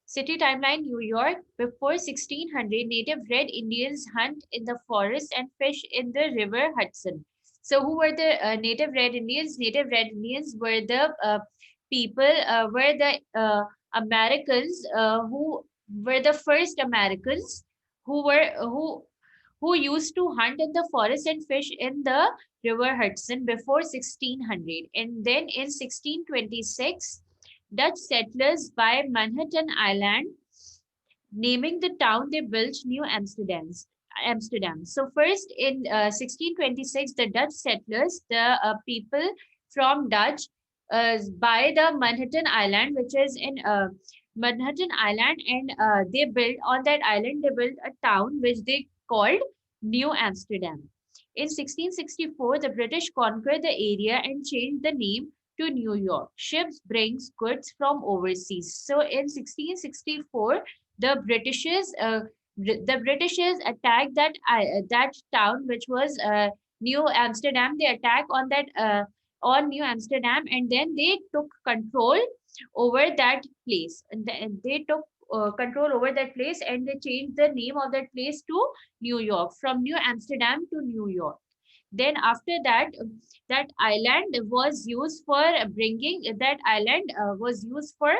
City timeline, New York. Before 1600, native Red Indians hunt in the forest and fish in the river Hudson. So, who were the native Red Indians? Native Red Indians were the people, were the Americans who were the first Americans who were who used to hunt in the forest and fish in the river Hudson before 1600. And then in 1626, Dutch settlers by Manhattan Island, naming the town they built New Amsterdam. Amsterdam. So first in 1626, the Dutch settlers, the people from Dutch, by the Manhattan Island, which is in Manhattan Island, and they built on that island. They built a town which they called New Amsterdam. In 1664, the British conquered the area and changed the name to New York. Ships brings goods from overseas. So in 1664, the Britishers the Britishers attacked that town, which was New Amsterdam. They attacked on New Amsterdam, and then they took control over that place. And they took control over that place, and they changed the name of that place to New York, from New Amsterdam to New York. Then after that, that island was used for bringing that island was used for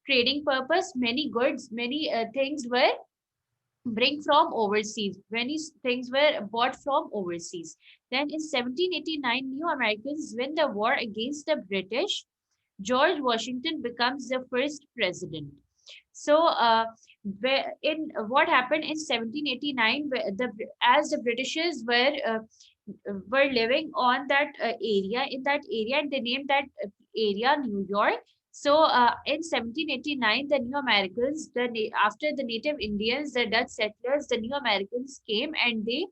trading purpose. Many goods, many things were bring from overseas. Many things were bought from overseas. Then in 1789, new Americans win the war against the British. George Washington becomes the first president. So, in what happened in 1789, as the Britishers were living on that area, in that area, and they named that area New York. So, in 1789, the New Americans, after the native Indians, the Dutch settlers, the New Americans came, and they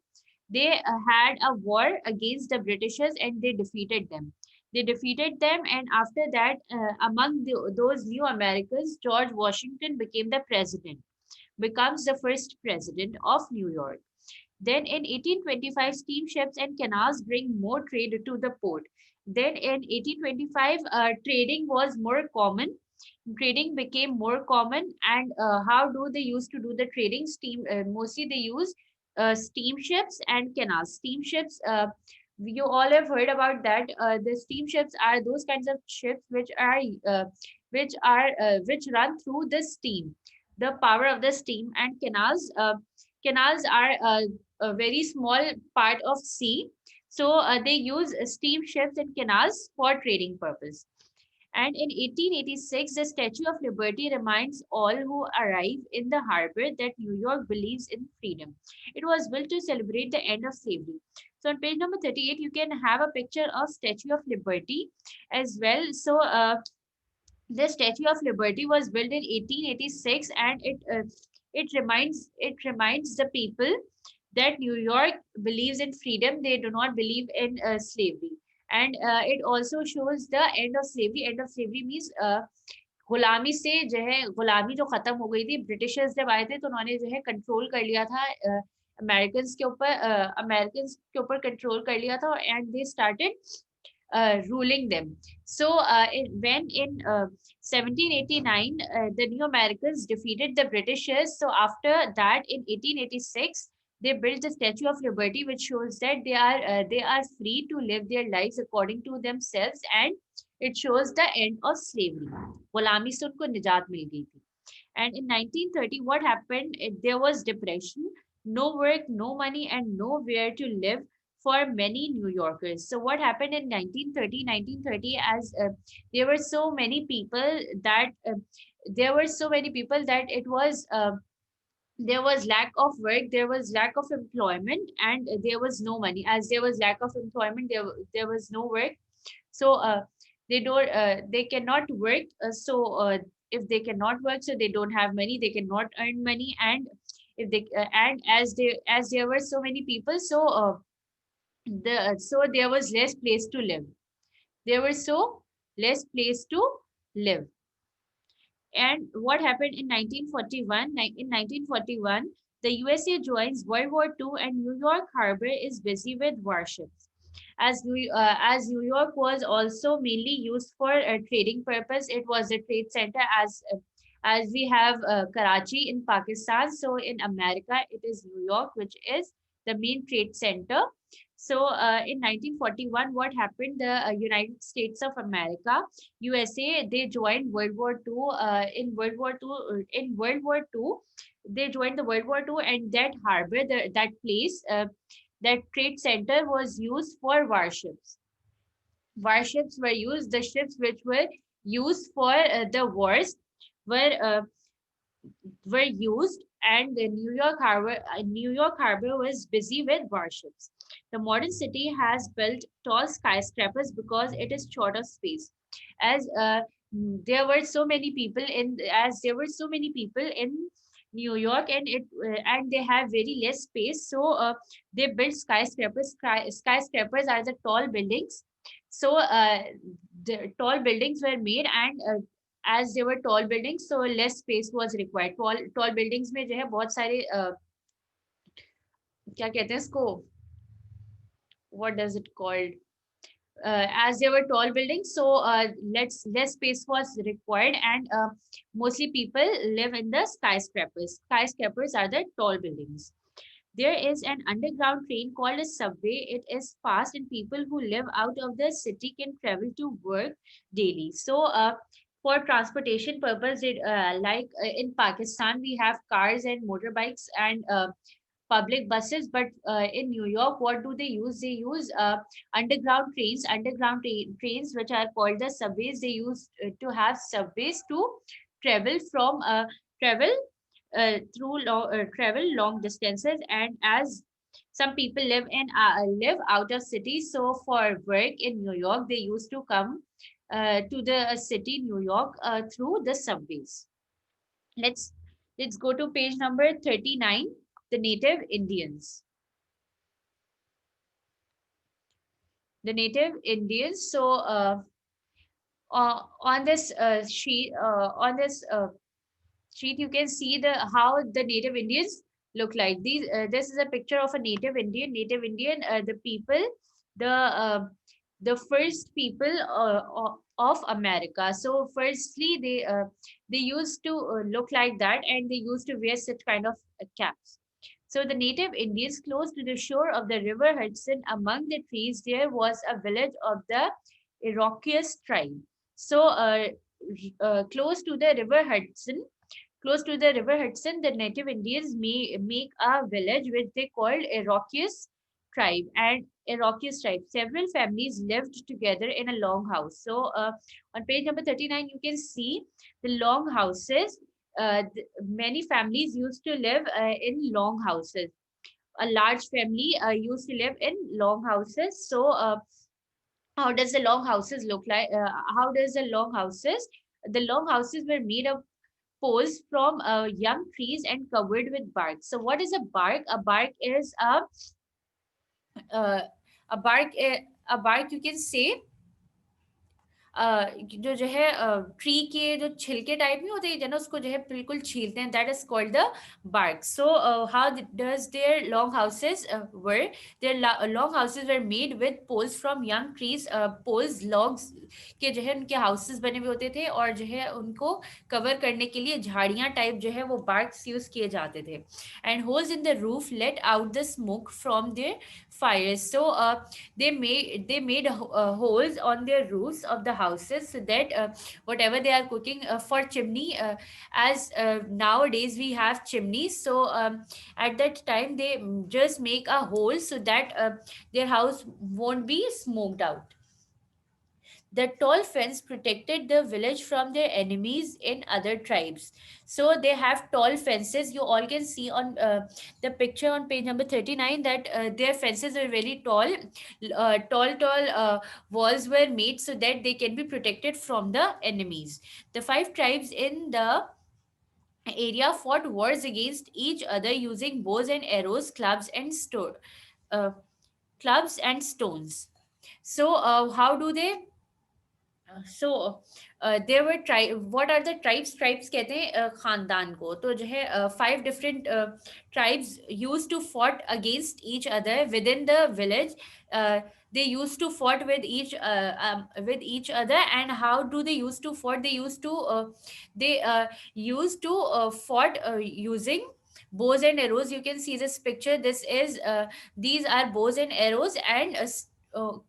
had a war against the Britishers, and they defeated them. They defeated them, and after that, among those new Americans, George Washington became the president, becomes the first president of New York. Then in 1825, steamships and canals bring more trade to the port. Then in 1825, trading was more common. Trading became more common, and how do they used to do the trading? Mostly they use steamships and canals. Steamships, you all have heard about that. The steamships are those kinds of ships which run through the steam, the power of the steam. And canals are a very small part of sea, so they use steamships and canals for trading purpose. And in 1886, the Statue of Liberty reminds all who arrive in the harbor that New York believes in freedom. It was built to celebrate the end of slavery. So on page number 38, you can have a picture of Statue of Liberty as well. So the Statue of Liberty was built in 1886, and it reminds the people that New York believes in freedom. They do not believe in slavery. And it also shows the end of slavery. End of slavery means गुलामी से जो है, गुलामी जो खत्म हो गई थी, ब्रिटिशर्स जब आए थे तो उन्होंने जो है कंट्रोल कर लिया था अमेरिकन के ऊपर कंट्रोल कर लिया था, and they started ruling them. So, when in 1789, the New Americans defeated the Britishers. So, after that, in 1886, they built the Statue of Liberty, which shows that they are free to live their lives according to themselves, and it shows the end of slavery. गुलामी से उनको निजात मिल गई थी. And in 1930, what happened? There was depression, no work, no money, and nowhere to live for many New Yorkers. So what happened in 1930? 1930, as there were so many people that it was there was lack of work, there was lack of employment, and there was no money. As there was lack of employment, there was no work. So they cannot work. If they cannot work, so they don't have money, they cannot earn money. And if they and as there were so many people, so there was less place to live. There was so less place to live. And what happened in 1941? In 1941, the USA joins World War II, and New York Harbor is busy with warships. As New York was also mainly used for trading purpose, it was a trade center, as we have Karachi in Pakistan. So in America, it is New York, which is the main trade center. So in 1941, what happened? The United States of America, USA, they joined World War II. In World War II, they joined the World War II, and that harbor, that place, that trade center was used for warships. Warships were used. The ships which were used for the wars were used, and the New York Harbor was busy with warships. The modern city has built tall skyscrapers because it is short of space. As there were so many people in as there were so many people in New York, and they have very less space, so they built skyscrapers. Skyscrapers are the tall buildings. So the tall buildings were made, and as they were tall buildings, so less space was required. Tall buildings में जो है बहुत सारे क्या कहते हैं इसको, what does it called, as they were tall buildings, so less space was required, and mostly people live in the skyscrapers. Skyscrapers are the tall buildings. There is an underground train called a subway. It is fast, and people who live out of the city can travel to work daily. So, for transportation purpose, in Pakistan, we have cars and motorbikes and public buses. But in New York, what do they use? They use trains, which are called the subways. They use to have subways to travel from travel travel long distances. And as some people live out of city, so for work in New York, they used to come to the city New York through the subways. Let's let's go to page number 39, the native Indians. The native Indians. So on this sheet, you can see the how the native Indians look like. This is a picture of a native Indian. The people, the the first people of America. So firstly, they used to look like that, and they used to wear such kind of caps. So the native Indians, close to the shore of the river Hudson, among the trees, there was a village of the Iroquois tribe. So close to the river Hudson, the native Indians make a village which they called Iroquois tribe. And Iroquois tribe, several families lived together in a long house. So on page number 39, you can see the long houses. Many families used to live in long houses. A large family used to live in long houses. So how does the long houses look like? How does the long houses? The long houses were made of poles from young trees and covered with bark. So what is a bark? Uh, a bark, you can say, जो है tree के जो छिलके type नहीं होते ना, उसको जो है बिल्कुल छीलते हैं, that is called the bark. So how does their long houses were? Their long houses were made with poles from young trees. Poles, logs के जो है उनके हाउसेस बने हुए होते थे, और जो है उनको कवर करने के लिए झाड़ियां टाइप जो है वो barks यूज किए जाते थे. And holes in the roof let out the smoke from their fires. So they made holes on their roofs of the houses, so that whatever they are cooking for chimney, as nowadays we have chimneys. So at that time they just make a hole so that their house won't be smoked out. The tall fence protected the village from their enemies in other tribes. So they have tall fences. You all can see on the picture on page number 39 that their fences are very tall. Tall walls were made so that they can be protected from the enemies. The five tribes in the area fought wars against each other using bows and arrows, uh, clubs and stones. So how do they so there were tribe. What are the tribes? Tribes कहते हैं खानदान को. तो जो है 5 different tribes used to fought against each other within the village. uh, they used to fought with each other. And how do they used to fought? They used to fought using bows and arrows. You can see this picture. These are bows and arrows, and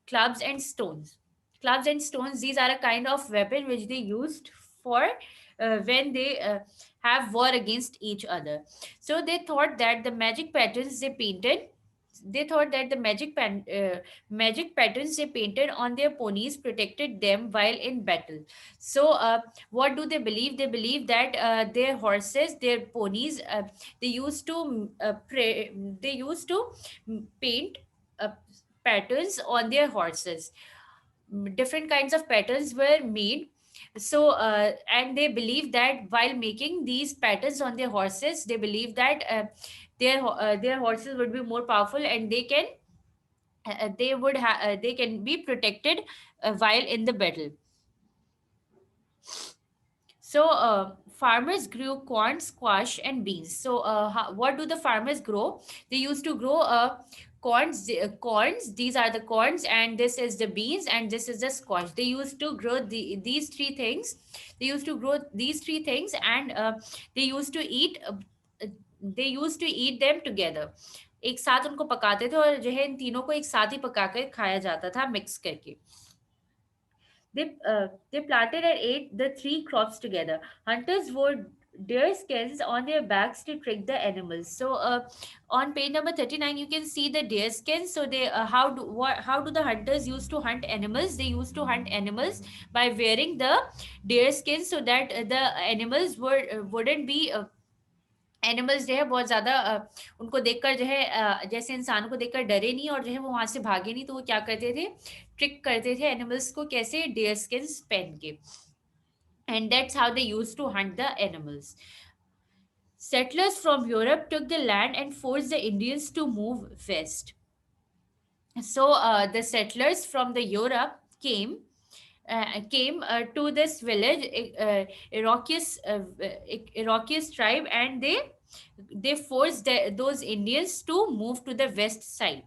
clubs and stones. Clubs and stones, these are a kind of weapon which they used for when they have war against each other. So they thought that the magic patterns they painted they thought that the magic patterns they painted on their ponies protected them while in battle. So what do they believe? They believe that their horses, their ponies, they used to paint uh, patterns on their horses. Different kinds of patterns were made. So and they believe that while making these patterns on their horses, they believe that their horses would be more powerful, and they can be protected while in the battle. So farmers grew corn, squash, and beans. So what do the farmers grow? They used to grow corns. These are the corns, and this is the beans, and this is the squash. They used to grow these three things. They used to grow these three things, and they used to eat. They used to eat them together. एक साथ उनको पकाते थे, और जो है इन तीनों को एक साथ ही पकाकर खाया जाता था, मिक्स करके. They planted and ate the three crops together. Hunters wore deer skins on their backs to trick the animals. So on page number 39, you can see the deer skins. So they how do the hunters used to hunt animals? They used to hunt animals by wearing the deer skins, so that the animals wouldn't be animals जो है बहुत ज्यादा उनको देखकर जो है जैसे इंसानों को देखकर डरे नहीं, और जो है वो वहां से भागे नहीं. तो वो क्या करते थे? ट्रिक करते थे एनिमल्स को. कैसे? डेयर स्किन्स पहन के. And that's how they used to hunt the animals. Settlers from Europe took the land and forced the Indians to move west. So the settlers from the Europe came to this village, Iroquois tribe, and they forced those Indians to move to the west side.